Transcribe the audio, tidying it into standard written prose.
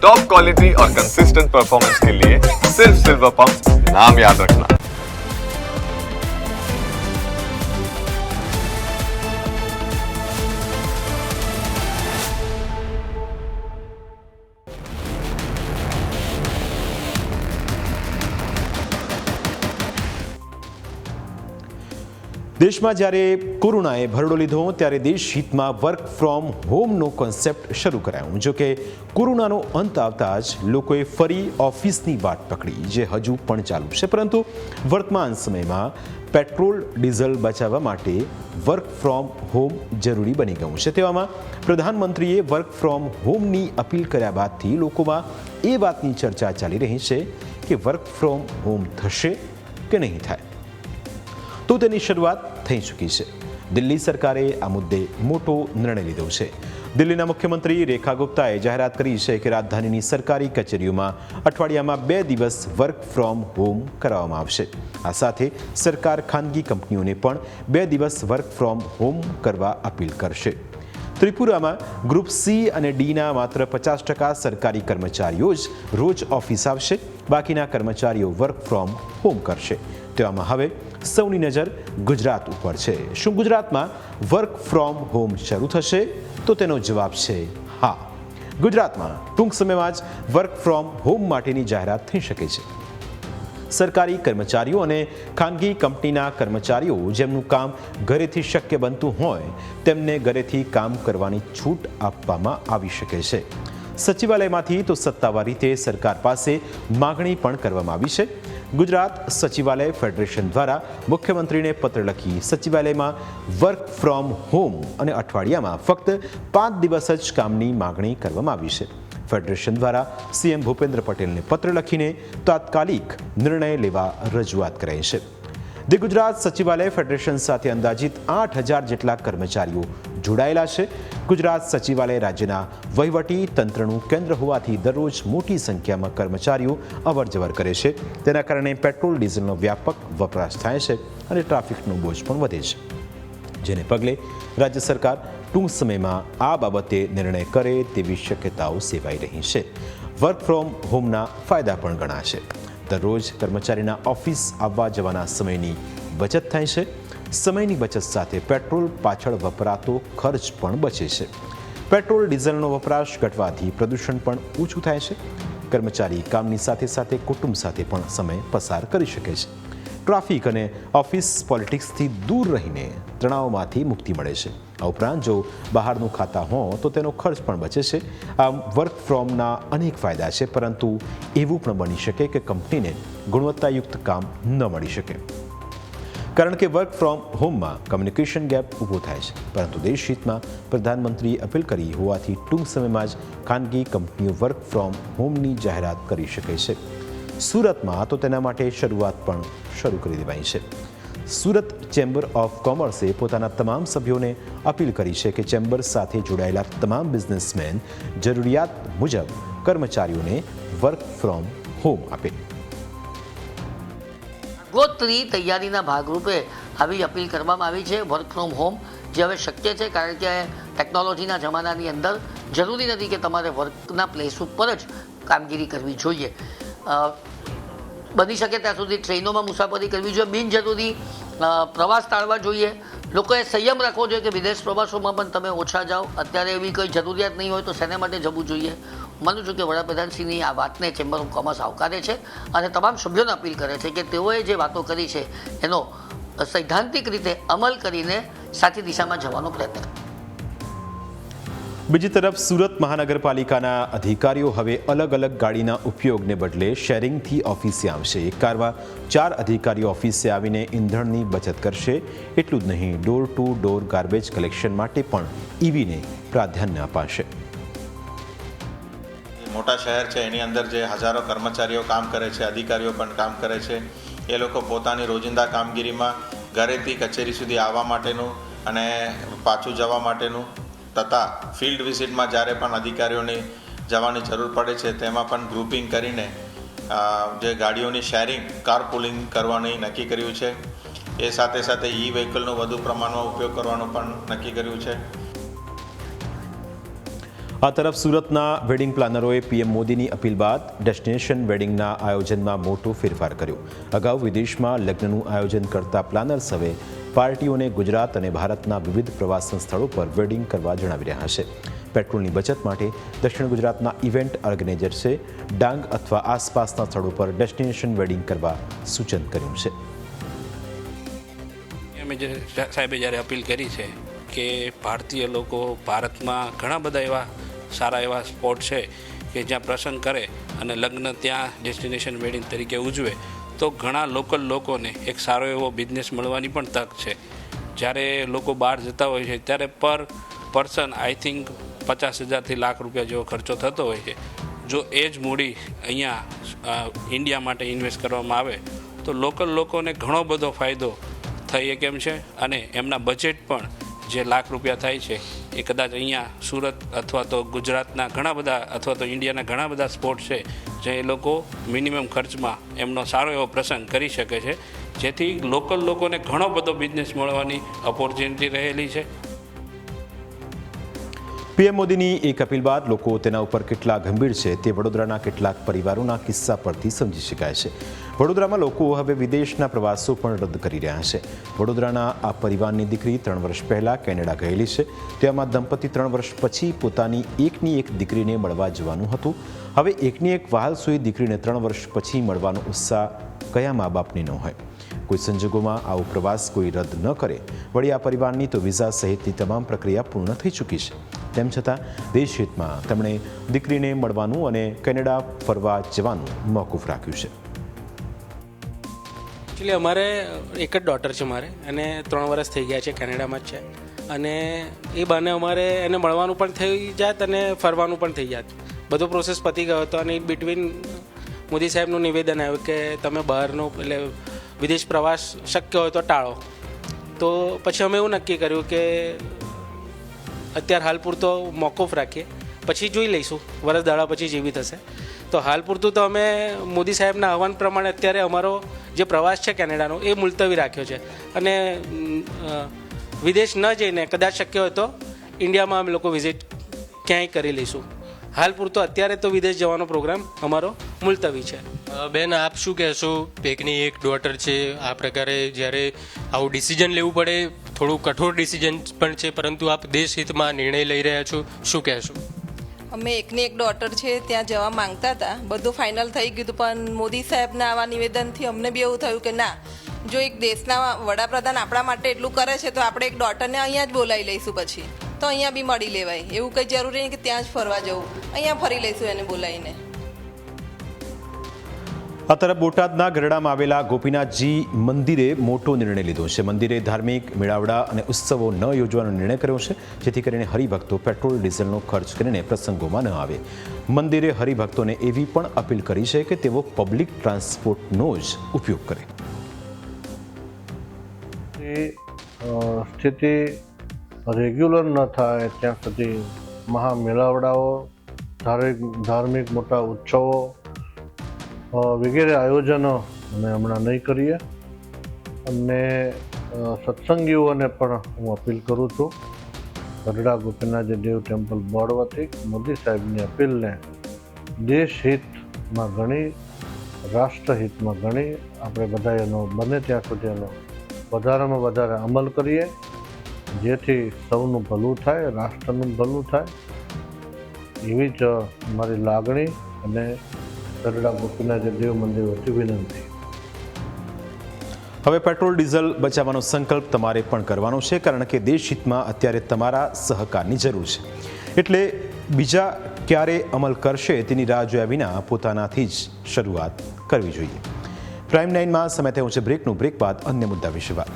Top quality और consistent performance के लिए सिर्फ सिल्वर पंप नाम याद रखना। દેશમાં જ્યારે કોરોનાએ ભરડો લીધો ત્યારે દેશ હિતમાં વર્ક ફ્રોમ હોમનો કોન્સેપ્ટ શરૂ કરાયો. જો કે કોરોનાનો અંત આવતા જ લોકોએ ફરી ઓફિસની વાટ પકડી, જે હજુ પણ ચાલુ છે. પરંતુ વર્તમાન સમયમાં પેટ્રોલ ડીઝલ બચાવવા માટે વર્ક ફ્રોમ હોમ જરૂરી બની ગયું છે. તેવામાં પ્રધાનમંત્રીએ વર્ક ફ્રોમ હોમની અપીલ કર્યા બાદથી લોકોમાં એ વાતની ચર્ચા ચાલી રહી છે કે વર્ક ફ્રોમ હોમ થશે કે નહીં થાય. તો તેની શરૂઆત થઈ ચૂકી છે. દિલ્હી સરકારે આ મુદ્દે મોટો નિર્ણય લીધો છે. દિલ્હીના મુખ્યમંત્રી રેખા ગુપ્તાએ જાહેરાત કરી છે કે રાજધાનીની સરકારી કચેરીઓમાં અઠવાડિયામાં 2 દિવસ વર્ક ફ્રોમ હોમ કરાવવામાં આવશે. આ સાથે સરકાર ખાનગી કંપનીઓને પણ 2 દિવસ વર્ક ફ્રોમ હોમ કરવા અપીલ કરશે. ત્રિપુરામાં ગ્રુપ સી અને ડીના માત્ર 50% સરકારી કર્મચારીઓ જ રોજ ઓફિસ આવશે. બાકીના કર્મચારીઓ વર્ક ફ્રોમ હોમ કરશે. તેવામાં હવે સૌની નજર ગુજરાત ઉપર છે. શું ગુજરાતમાં વર્ક ફ્રોમ હોમ શરૂ થશે? તો તેનો જવાબ છે હા. ગુજરાતમાં ટૂંક સમયમાં જ વર્ક ફ્રોમ હોમ માટેની જાહેરાત થઈ શકે છે. સરકારી કર્મચારીઓ અને ખાનગી કંપનીના કર્મચારીઓ જેમનું કામ ઘરેથી શક્ય બનતું હોય તેમને ઘરેથી કામ કરવાની છૂટ આપવામાં આવી શકે છે. સચિવાલયમાંથી તો સત્તાવાર રીતે સરકાર પાસે માગણી પણ કરવામાં આવી છે. ગુજરાત સચિવાલય ફેડરેશન દ્વારા મુખ્યમંત્રીને પત્ર લખી સચિવાલયમાં વર્ક ફ્રોમ હોમ અને અઠવાડિયામાં ફક્ત 5 દિવસ જ કામની માગણી કરવામાં આવી છે. ફેડરેશન દ્વારા સીએમ ભૂપેન્દ્ર પટેલને પત્ર લખીને તાત્કાલિક નિર્ણય લેવા રજૂઆત કરાઈ છે. ધી ગુજરાત સચિવાલય ફેડરેશન સાથે અંદાજિત 8,000 જેટલા કર્મચારીઓ જોડાયેલા છે. ગુજરાત સચિવાલય રાજ્યના વહીવટી તંત્રનું કેન્દ્ર હોવાથી દરરોજ મોટી સંખ્યામાં કર્મચારીઓ અવરજવર કરે છે. તેના કારણે પેટ્રોલ ડીઝલનો વ્યાપક વપરાશ થાય છે અને ટ્રાફિકનો બોજ પણ વધે છે. જેને પગલે રાજ્ય સરકાર ટૂંક સમયમાં આ બાબતે નિર્ણય કરે તેવી શક્યતાઓ સેવાઈ રહી છે. વર્ક ફ્રોમ હોમના ફાયદા પણ ઘણા છે. દરરોજ કર્મચારીના ઓફિસ આવવા જવાના સમયની બચત થાય છે. સમયની બચત સાથે પેટ્રોલ પાછળ વપરાતો ખર્ચ પણ બચે છે. પેટ્રોલ ડીઝલનો વપરાશ ઘટવાથી પ્રદૂષણ પણ ઓછું થાય છે. કર્મચારી કામની સાથે સાથે કુટુંબ સાથે પણ સમય પસાર કરી શકે છે. ટ્રાફિક અને ઓફિસ પોલિટિક્સથી દૂર રહીને તણાવમાંથી મુક્તિ મળે છે. આ ઉપરાંત જો બહારનું ખાતા હો તો તેનો ખર્ચ પણ બચે છે. આમ વર્ક ફ્રોમના અનેક ફાયદા છે, પરંતુ એવું પણ બની શકે કે કંપનીને ગુણવત્તાયુક્ત કામ ન મળી શકે, કારણ કે વર્ક ફ્રોમ હોમમાં કમ્યુનિકેશન ગેપ ઊભો થાય છે. પરંતુ દેશ હિતમાં પ્રધાનમંત્રીએ અપીલ કરી હોવાથી ટૂંક સમયમાં જ ખાનગી કંપનીઓ વર્ક ફ્રોમ હોમની જાહેરાત કરી શકે છે. સુરતમાં તો તેના માટે શરૂઆત પણ શરૂ કરી દેવાઈ છે. સુરત ચેમ્બર ઓફ કોમર્સે પોતાના તમામ સભ્યોને અપીલ કરી છે કે ચેમ્બર સાથે જોડાયેલા તમામ બિઝનેસમેન જરૂરિયાત મુજબ કર્મચારીઓને વર્ક ફ્રોમ હોમ આપે. આગોતરી તૈયારીના ભાગરૂપે આવી અપીલ કરવામાં આવી છે. વર્ક ફ્રોમ હોમ જે હવે શક્ય છે, કારણ કે ટેકનોલોજીના જમાનાની અંદર જરૂરી નથી કે તમારે વર્કના પ્લેસ ઉપર જ કામગીરી કરવી જોઈએ. બની શકે ત્યાં સુધી ટ્રેનોમાં મુસાફરી કરવી જોઈએ. બિનજરૂરી પ્રવાસ ટાળવા જોઈએ. લોકોએ સંયમ રાખવો જોઈએ કે વિદેશ પ્રવાસોમાં પણ તમે ઓછા જાઓ. અત્યારે એવી કોઈ જરૂરિયાત નહીં હોય તો શેના માટે જવું જોઈએ. માનું છું કે વડાપ્રધાનશ્રીની આ વાતને ચેમ્બર ઓફ કોમર્સ આવકારે છે અને તમામ સભ્યોને અપીલ કરે છે કે તેઓએ જે વાતો કરી છે એનો સૈદ્ધાંતિક રીતે અમલ કરીને સાચી દિશામાં જવાનો પ્રયત્ન કરે. બીજી તરફ સુરત મહાનગરપાલિકાના અધિકારીઓ હવે અલગ અલગ ગાડીના ઉપયોગને બદલે શેરિંગથી ઓફિસે આવશે. એક કારમાં 4 અધિકારીઓ ઓફિસે આવીને ઈંધણની બચત કરશે. એટલું જ નહીં, door to door garbage collection માટે પણ ઈવીને પ્રાધાન્ય અપાશે. મોટા શહેર છે એની અંદર જે હજારો કર્મચારીઓ કામ કરે છે, અધિકારીઓ પણ કામ કરે છે. એ લોકો પોતાની રોજિંદા કામગીરીમાં ઘરેથી કચેરી સુધી આવવા માટેનું અને પાછું જવા માટેનું તથા ફિલ્ડ વિઝિટમાં જ્યારે પણ અધિકારીઓની જવાની જરૂર પડે છે તેમાં પણ ગ્રુપિંગ કરીને જે ગાડીઓની શેરિંગ કાર પુલિંગ કરવાની નક્કી કર્યું છે. એ સાથે સાથે ઈ વ્હીકલનો વધુ પ્રમાણમાં ઉપયોગ કરવાનું પણ નક્કી કર્યું છે. આ તરફ સુરતના વેડિંગ પ્લાનરોએ પીએમ મોદીની અપીલ બાદ ડેસ્ટિનેશન વેડિંગના આયોજનમાં મોટો ફેરફાર કર્યો. અગાઉ વિદેશમાં લગ્નનું આયોજન કરતા પ્લાનર્સ હવે પાર્ટીઓને ગુજરાત અને ભારતના વિવિધ પ્રવાસન સ્થળો પર વેડિંગ કરવા જણાવી રહ્યા છે. પેટ્રોલની બચત માટે દક્ષિણ ગુજરાતના ઇવેન્ટ ઓર્ગેનાઇઝર્સે ડાંગ અથવા આસપાસના સ્થળો પર ડેસ્ટિનેશન વેડિંગ કરવા સૂચન કર્યું છે. સાહેબે જ્યારે અપીલ કરી છે કે ભારતીય લોકો ભારતમાં ઘણા બધા એવા સારા એવા સ્પોટ છે કે જ્યાં પ્રસંગ કરે અને લગ્ન ત્યાં ડેસ્ટિનેશન વેડિંગ તરીકે ઉજવે તો ઘણા લોકલ લોકોને એક સારો એવો બિઝનેસ મળવાની પણ તક છે. જ્યારે લોકો બહાર જતા હોય છે ત્યારે પર પર્સન આઈ થિંક 50,000 થી લાખ રૂપિયા જેવો ખર્ચો થતો હોય છે. જો એ જ મૂડી અહીંયા ઇન્ડિયા માટે ઇન્વેસ્ટ કરવામાં આવે તો લોકલ લોકોને ઘણો બધો ફાયદો થઈ કેમ છે અને એમના બજેટ પણ જે લાખ રૂપિયા થાય છે એ કદાચ અહીંયા સુરત અથવા તો ગુજરાતના ઘણા બધા અથવા તો ઇન્ડિયાના ઘણા બધા સ્પોટ છે જ્યાં એ લોકો મિનિમમ ખર્ચમાં એમનો સારો એવો પ્રસંગ કરી શકે છે, જેથી લોકલ લોકોને ઘણો બધો બિઝનેસ મળવાની ઓપોર્ચ્યુનિટી રહેલી છે. પીએમ મોદીની એક અપીલ બાદ લોકો તેના ઉપર કેટલા ગંભીર છે તે વડોદરાના કેટલાક પરિવારોના કિસ્સા પરથી સમજી શકાય છે. વડોદરામાં લોકો હવે વિદેશના પ્રવાસો પણ રદ કરી રહ્યા છે. વડોદરાના આ પરિવારની દીકરી 3 વર્ષ પહેલાં કેનેડા ગયેલી છે. તેમાં દંપતી 3 વર્ષ પછી પોતાની એકની એક દીકરીને મળવા જવાનું હતું. હવે એકની એક વહાલસુઈ દીકરીને 3 વર્ષ પછી મળવાનો ઉત્સાહ કયા મા બાપને ન હોય. કોઈ સંજોગોમાં આવો પ્રવાસ કોઈ રદ ન કરે. વળી આ પરિવારની તો વિઝા સહિતની તમામ પ્રક્રિયા પૂર્ણ થઈ ચૂકી છે. તેમ છતાં દેશહિતમાં તેમણે દીકરીને મળવાનું અને કેનેડા ફરવા જવાનું મોકૂફ રાખ્યું છે. એકચ્યુઅલી અમારે એક જ ડોટર છે મારે અને 3 વર્ષ થઈ ગયા છે કેનેડામાં જ છે અને એ બહાને અમારે એને મળવાનું પણ થઈ જાત અને ફરવાનું પણ થઈ જાત. બધો પ્રોસેસ પતી ગયો હતો અને ઇન બિટવીન મોદી સાહેબનું નિવેદન આવ્યું કે તમે બહારનો એટલે વિદેશ પ્રવાસ શક્ય હોય તો ટાળો. તો પછી અમે એવું નક્કી કર્યું કે અત્યારે હાલ પૂરતો મોકૂફ રાખીએ, પછી જોઈ લઈશું વરસ દાડા પછી જેવી થશે. તો હાલ પૂરતું તો અમે મોદી સાહેબના આહવાન પ્રમાણે અત્યારે અમારો જે પ્રવાસ છે કેનેડાનો એ મુલતવી રાખ્યો છે અને વિદેશ ન જઈને કદાચ શક્ય હોય તો ઇન્ડિયામાં અમે લોકો વિઝિટ ક્યાંય કરી લઈશું. હાલ પૂરતો અત્યારે તો વિદેશ જવાનો પ્રોગ્રામ અમારો મુલતવી છે. બેન, આપ શું કહેશો? એકની એક ડોટર છે, આ પ્રકારે જ્યારે આવું ડિસિઝન લેવું પડે, થોડું કઠોર ડિસિઝન પણ છે, પરંતુ આપ દેશ હિતમાં નિર્ણય લઈ રહ્યા છો, શું કહેશો? અમે એકની એક ડોટર છે ત્યાં જવા માંગતા હતા, બધું ફાઇનલ થઈ ગયું હતું, પણ મોદી સાહેબના આવા નિવેદનથી અમને બી એવું થયું કે ના, જો એક દેશના વડાપ્રધાન આપણા માટે એટલું કરે છે તો આપણે એક ડોટરને અહીંયા જ બોલાવી લઈશું, પછી તો અહીંયા બી મળી લેવાય. એવું કંઈ જરૂરી નહીં કે ત્યાં જ ફરવા જવું, અહીંયા ફરી લઈશું એને બોલાવીને. આ તરફ બોટાદના ગરડામાં આવેલા ગોપીનાથજી મંદિરે મોટો નિર્ણય લીધો છે. મંદિરે ધાર્મિક મેળાવડા અને ઉત્સવો ન યોજવાનો નિર્ણય કર્યો છે, જેથી કરીને હરિભક્તો પેટ્રોલ ડીઝલનો ખર્ચ કરીને પ્રસંગોમાં ન આવે. મંદિરે હરિભક્તોને એવી પણ અપીલ કરી છે કે તેઓ પબ્લિક ટ્રાન્સપોર્ટનો જ ઉપયોગ કરે. સ્થિતિ રેગ્યુલર ન થાય ત્યાં સુધી મહામેળાવડાઓ, ધાર્મિક મોટા ઉત્સવો વગેરે આયોજનો અમે હમણાં નહીં કરીએ. અને સત્સંગીઓને પણ હું અપીલ કરું છું, ગઢડા ગોપીનાથજી દેવ ટેમ્પલ બોર્ડ વતી મોદી સાહેબની અપીલને દેશહિતમાં ગણી, રાષ્ટ્રહિતમાં ગણી આપણે બધા એનો બને ત્યાં સુધી એનો વધારેમાં વધારે અમલ કરીએ, જેથી સૌનું ભલું થાય, રાષ્ટ્રનું ભલું થાય. એવી જ મારી લાગણી અને ગઢડા ગોપીનાથ દેવ મંદિર વતી વિનંતી. હવે પેટ્રોલ ડીઝલ બચાવવાનો સંકલ્પ તમારે પણ કરવાનો છે, કારણ કે દેશહિતમાં અત્યારે તમારા સહકારની જરૂર છે. એટલે બીજા ક્યારે અમલ કરશે તેની રાહ જોયા વિના પોતાનાથી જ શરૂઆત કરવી જોઈએ. પ્રાઇમ 9માં સમય થયો છે બ્રેકનું. બ્રેક બાદ અન્ય મુદ્દા વિશે વાત.